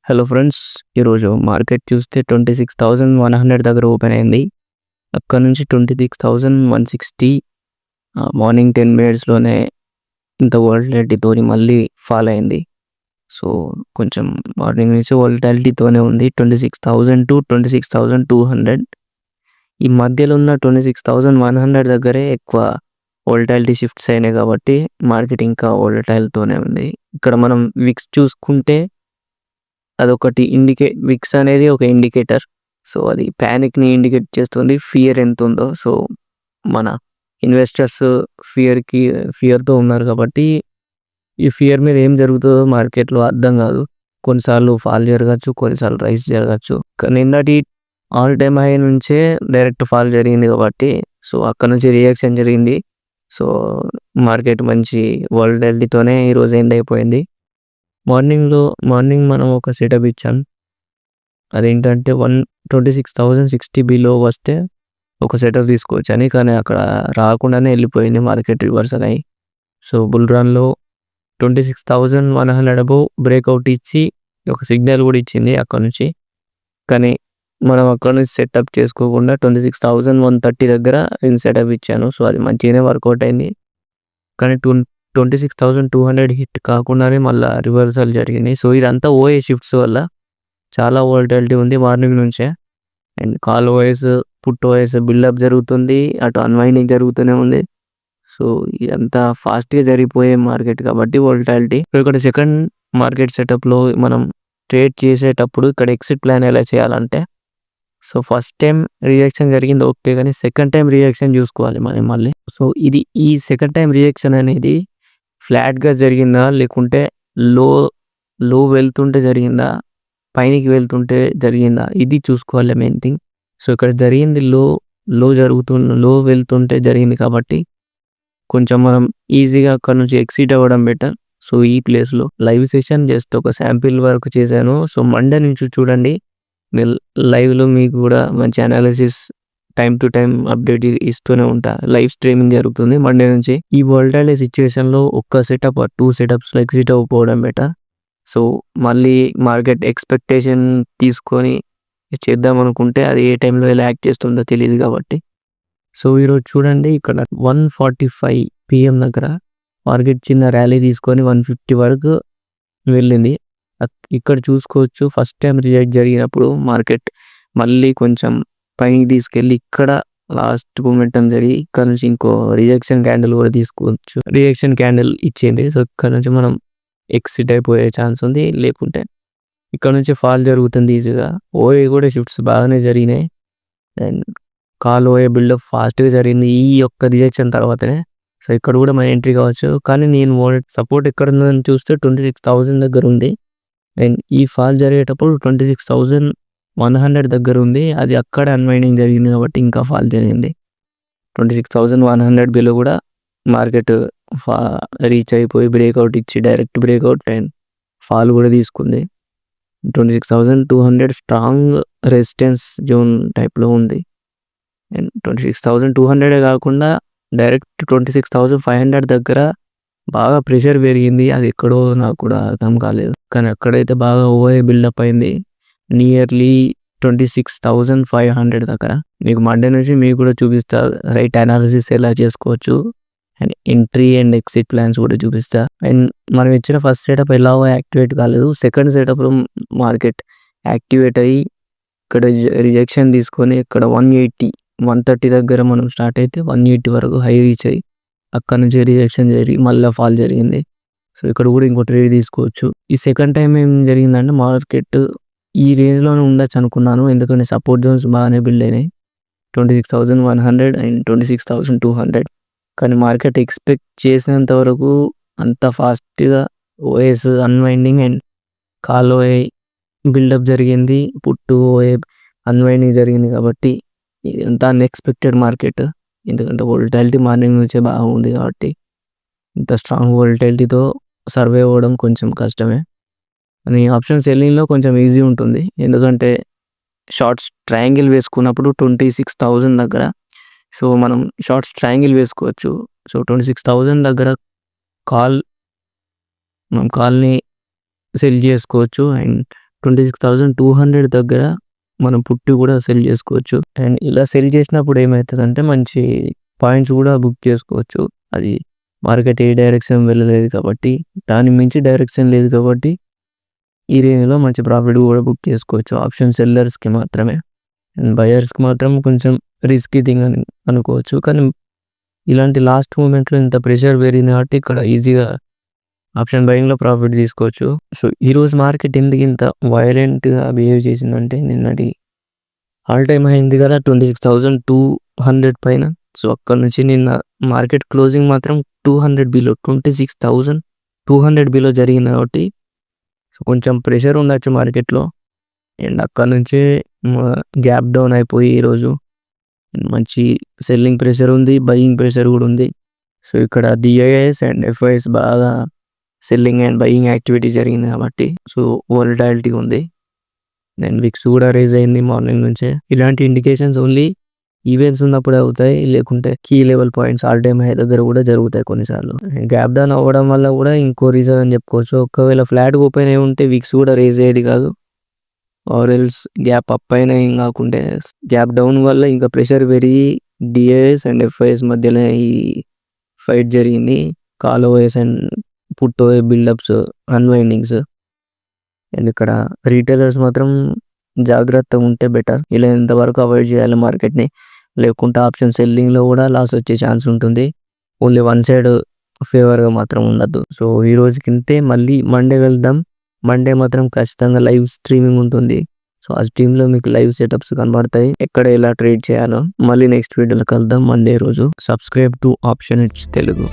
Hello friends. ఈరోజు market చూస్తే 26,100 దగ్గర ఓపెన్ అయింది. అక్కడ నుంచి 26,160 మార్నింగ్ 10 మినిట్స్‌లోనే ఇంత వోలటిలిటీతోని మళ్ళీ ఫాల్ అయింది. సో, కొంచెం మార్నింగ్ నుంచి వోలటిలిటీతోనే ఉంది. 26,000-26,200 ఈ మధ్యలో ఉన్న 26,100 దగ్గరే ఎక్కువ వోలటిలిటీ షిఫ్ట్స్ అయినాయి కాబట్టి మార్కెట్ ఇంకా వోలటైల్‌తోనే ఉంది. ఇక్కడ మనం విక్స్ చూసుకుంటే అదొకటి విక్స్ అనేది ఒక ఇండికేటర్. సో, అది పానిక్‌ని ఇండికేట్ చేస్తుంది. ఫియర్ ఎంతుందో. సో, మన ఇన్వెస్టర్స్ ఫియర్‌తో ఉన్నారు కాబట్టి, ఈ ఫియర్ మీద ఏం జరుగుతుందో మార్కెట్‌లో అర్థం కాదు. కొన్నిసార్లు ఫాల్ జరగచ్చు, కొన్నిసార్లు రైజ్ జరగచ్చు. నిన్నటి ఆల్ టైమ్ హై నుంచే డైరెక్ట్ ఫాల్ జరిగింది కాబట్టి, సో, అక్కడ నుంచి రియాక్షన్ జరిగింది. సో, మార్కెట్ మంచి వోలటిలిటీతోనే ఈరోజు ఎండ్ అయిపోయింది. మార్నింగ్ మనం ఒక సెటప్ ఇచ్చాం. అదేంటంటే 26,060 బిలో వస్తే ఒక సెటప్ తీసుకోవచ్చని. కానీ అక్కడ రాకుండానే వెళ్ళిపోయింది మార్కెట్ రివర్సల్ అయ్యి. సో, బుల్ రన్‌లో 26,100 అబోవ్ బ్రేక్అవుట్ ఇచ్చి ఒక సిగ్నల్ కూడా ఇచ్చింది అక్కడ నుంచి. కానీ మనం అక్కడ నుంచి సెటప్ చేసుకోకుండా 26,130 దగ్గర నేను సెటప్ ఇచ్చాను. సో, అది మంచిగానే వర్కౌట్ అయింది. కానీ 26,200 హిట్ కాకుండానే మళ్ళీ రివర్సల్ జరిగింది. సో, ఇదంతా ఓఏ షిఫ్ట్స్ వల్ల చాలా వోలటిలిటీ ఉంది మార్నింగ్ నుంచే. And call OI, put OI buildup జరుగుతుంది. అటు అన్వైండింగ్ జరుగుతూనే ఉంది. సో, ఇదంతా ఫాస్ట్‌గా జరిగిపోయే మార్కెట్ కాబట్టి వోలటిలిటీ. సో, ఇక్కడ సెకండ్ మార్కెట్ సెటప్‌లో మనం ట్రేడ్ చేసేటప్పుడు ఇక్కడ ఎగ్జిట్ ప్లాన్ ఎలా చేయాలంటే, సో, ఫస్ట్ టైం రియాక్షన్ జరిగింది ఓకే. కానీ సెకండ్ టైం రియాక్షన్ చూసుకోవాలి మనం మళ్ళీ. సో, ఈ సెకండ్ టైం రియాక్షన్ అనేది ఫ్లాట్‌గా జరిగిందా, లేకుంటే లో వెళ్తుంటే జరిగిందా, పైనికి వెళ్తుంటే జరిగిందా, ఇది చూసుకోవాలి మెయిన్ థింగ్. సో, ఇక్కడ జరిగింది లో వెళ్తుంటే జరిగింది కాబట్టి కొంచెం మనం ఈజీగా అక్కడ నుంచి ఎగ్జిట్ అవ్వడం బెటర్. సో, ఈ ప్లేస్‌లో లైవ్ సెషన్ జస్ట్ ఒక శాంపిల్ వరకు చేశాను. సో, మండే నుంచి చూడండి. నేను లైవ్‌లో మీకు కూడా మంచి analysis time to time update ఇస్తూనే ఉంటా. లైవ్ స్ట్రీమింగ్ జరుగుతుంది మండే నుంచి. ఈ వోలటైల్ సిచ్యువేషన్‌లో ఒక్క సెటప్ 2 సెటప్స్‌లో ఎగ్జిట్ అవ్వకపోవడం బెటర్. సో, మళ్ళీ మార్కెట్ ఎక్స్‌పెక్టేషన్ తీసుకొని చేద్దాం అనుకుంటే అది ఏ టైంలో ఎలా యాక్ట్ చేస్తుందో తెలీదు కాబట్టి. సో, ఈరోజు చూడండి ఇక్కడ 1:45 PM దగ్గర మార్కెట్ చిన్న ర్యాలీ తీసుకొని 150 వరకు వెళ్ళింది. ఇక్కడ చూసుకోవచ్చు ఫస్ట్ టైం రిజెక్ట్ జరిగినప్పుడు మార్కెట్ మళ్ళీ కొంచెం పైకి తీసుకెళ్ళి ఇక్కడ లాస్ట్ మొమెంటం జరిగి ఇక్కడ నుంచి ఇంకో రిజెక్షన్ క్యాండిల్ కూడా తీసుకోవచ్చు. రిజెక్షన్ క్యాండిల్ ఇచ్చింది. సో, ఇక్కడ నుంచి మనం ఎగ్జిట్ అయిపోయే ఛాన్స్ ఉంది. లేకుంటే ఇక్కడ నుంచి ఫాల్ జరుగుతుంది ఈజీగా. ఓఏ కూడా షిఫ్ట్స్ బాగానే జరిగినాయి. అండ్ కాల్ ఓఏ బిల్డప్ ఫాస్ట్‌గా జరిగింది ఈ యొక్క రిజెక్షన్ తర్వాతనే. సో, ఇక్కడ కూడా మనం ఎంట్రీ కావచ్చు. కానీ నేను సపోర్ట్ ఎక్కడ ఉందని చూస్తే 26,000 దగ్గర ఉంది. అండ్ ఈ ఫాల్ జరిగేటప్పుడు 26,100 దగ్గర ఉంది. అది అక్కడ అన్వైండింగ్ జరిగింది కాబట్టి ఇంకా ఫాల్ జరిగింది. 26,100 బిలో కూడా మార్కెట్ రీచ్ అయిపోయి బ్రేక్అవుట్ ఇచ్చి డైరెక్ట్ బ్రేక్అవుట్ అండ్ ఫాల్ కూడా తీసుకుంది. 26,200 స్ట్రాంగ్ రెసిస్టెన్స్ జోన్ టైప్‌లో ఉంది. అండ్ 26,200 కాకుండా డైరెక్ట్ 26,500 దగ్గర బాగా ప్రెషర్ పెరిగింది. అది ఎక్కడో నాకు కూడా అర్థం కాలేదు. కానీ అక్కడైతే బాగా ఓఏ బిల్డప్ అయింది. నియర్లీ 26,500 దగ్గర. మీకు మండే నుంచి మీకు కూడా చూపిస్తా రైట్ అనాలిసిస్ ఎలా చేసుకోవచ్చు. And entry and exit plans కూడా చూపిస్తా. అండ్ మనం ఇచ్చిన ఫస్ట్ సెటప్ ఎలాగో యాక్టివేట్ కాలేదు. సెకండ్ సెటప్‌లో మార్కెట్ యాక్టివేట్ అయ్యి ఇక్కడ రిజెక్షన్ తీసుకొని ఇక్కడ 130 దగ్గర మనం స్టార్ట్ అయితే 180 వరకు హై రీచ్ అయ్యి అక్కడ నుంచి రిజెక్షన్ జరిగి మళ్ళీ ఫాల్ జరిగింది. సో, ఇక్కడ కూడా ఇంకో ట్రేడ్ తీసుకోవచ్చు. ఈ సెకండ్ టైం ఏం జరిగిందంటే మార్కెట్ ఈ రేంజ్‌లోనే ఉండొచ్చు అనుకున్నాను. ఎందుకంటే సపోర్ట్ జోన్స్ బాగానే బిల్డ్ అయినాయి. 26,100 అండ్ 26,200. కానీ మార్కెట్ ఎక్స్పెక్ట్ చేసినంత వరకు అంత ఫాస్ట్‌గా OI unwinding and call OI buildup జరిగింది. పుట్ ఓఏ అన్వైండింగ్ జరిగింది కాబట్టి ఇదంతా అన్ఎక్స్పెక్టెడ్ మార్కెట్. ఎందుకంటే వోలటిలిటీ మార్నింగ్ నుంచే బాగుంది కాబట్టి ఇంత స్ట్రాంగ్ వోలటిలిటీతో సర్వైవ్ అవ్వడం కొంచెం కష్టమే. కానీ ఆప్షన్ సెల్లింగ్‌లో కొంచెం ఈజీ ఉంటుంది. ఎందుకంటే షార్ట్స్ ట్రయాంగిల్ వేసుకున్నప్పుడు 26,000 దగ్గర సో, మనం షార్ట్స్ ట్రయాంగిల్ వేసుకోవచ్చు. సో, 26,000 దగ్గర మనం కాల్‌ని సెల్ చేసుకోవచ్చు. అండ్ 26,200 దగ్గర మనం పుట్టి కూడా సెల్ చేసుకోవచ్చు. అండ్ ఇలా సెల్ చేసినప్పుడు ఏమైతుందంటే మంచి పాయింట్స్ కూడా బుక్ చేసుకోవచ్చు. అది మార్కెట్ ఏ డైరెక్షన్ వెళ్ళలేదు కాబట్టి, దాని మించి డైరెక్షన్ లేదు కాబట్టి ఈ రేంజ్‌లో మంచి ప్రాఫిట్ కూడా బుక్ చేసుకోవచ్చు. ఆప్షన్ సెల్లర్స్‌కి మాత్రమే. అండ్ బయర్స్‌కి మాత్రం కొంచెం రిస్కీ థింగ్ అని అనుకోవచ్చు. కానీ ఇలాంటి లాస్ట్ మూమెంట్‌లో ఇంత ప్రెషర్ పెరిగింది కాబట్టి ఇక్కడ ఈజీగా ఆప్షన్ బయింగ్‌లో ప్రాఫిట్ తీసుకోవచ్చు. సో ఈరోజు మార్కెట్ ఎందుకు ఇంత వైలెంట్‌గా బిహేవ్ చేసిందంటే నిన్నటి ఆల్ టైమ్ హై అయింది కదా 26,200 పైన. సో అక్కడి నుంచి నిన్న మార్కెట్ క్లోజింగ్ మాత్రం 200 బిలో 26,200 బిలో జరిగింది కాబట్టి సో కొంచెం ప్రెషర్ ఉండొచ్చు మార్కెట్‌లో. అండ్ అక్కడి నుంచే గ్యాప్ డౌన్ అయిపోయి ఈరోజు మంచి సెల్లింగ్ ప్రెషర్ ఉంది, బయింగ్ ప్రెషర్ కూడా ఉంది. సో ఇక్కడ డిఐఎస్ అండ్ ఎఫ్ఐఎస్ బాగా సెల్లింగ్ అండ్ బయింగ్ యాక్టివిటీ జరిగింది కాబట్టి సో వోలటాలిటీ ఉంది. అండ్ విక్స్ కూడా రైజ్ అయింది మార్నింగ్ నుంచే. ఇలాంటి ఇండికేషన్స్ ఓన్లీ ఈవెంట్స్ ఉన్నప్పుడే అవుతాయి, లేకుంటే key level points all time high దగ్గర కూడా జరుగుతాయి కొన్నిసార్లు. గ్యాప్ డౌన్ అవ్వడం వల్ల కూడా ఇంకో రీజన్ అని చెప్పుకోవచ్చు. ఒకవేళ ఫ్లాట్ ఓపెన్ అయి ఉంటే విక్స్ కూడా రైజ్ అయ్యేది కాదు, ఆర్ ఎల్స్ గ్యాప్ అప్ అయినా ఏం కాకుంటే గ్యాప్ డౌన్ వల్ల ఇంకా ప్రెషర్ పెరిగి డిఐఎస్ అండ్ ఎఫ్ఐఎస్ మధ్యలో ఈ ఫైట్ జరిగింది. Call OS and put OA buildups, unwindings. And ఇక్కడ రీటైలర్స్ మాత్రం జాగ్రత్తగా ఉంటే బెటర్. ఇలా ఎంతవరకు అవాయిడ్ చేయాలి మార్కెట్ని, లేకుంటే ఆప్షన్ సెల్లింగ్లో కూడా లాస్ వచ్చే ఛాన్స్ ఉంటుంది. ఓన్లీ వన్ సైడ్ ఫేవర్గా మాత్రం ఉండద్దు. సో ఈ రోజుకి ఇంతే. మళ్ళీ మండే వెళ్దాం. మండే మాత్రం ఖచ్చితంగా లైవ్ స్ట్రీమింగ్ ఉంటుంది. సో ఆ స్ట్రీమ్లో మీకు లైవ్ సెటప్స్ కనబడతాయి, ఎక్కడ ఎలా ట్రేడ్ చేయాలో. మళ్ళీ నెక్స్ట్ వీడియోలో కలుద్దాం మండే రోజు. Subscribe to option it's Telugu.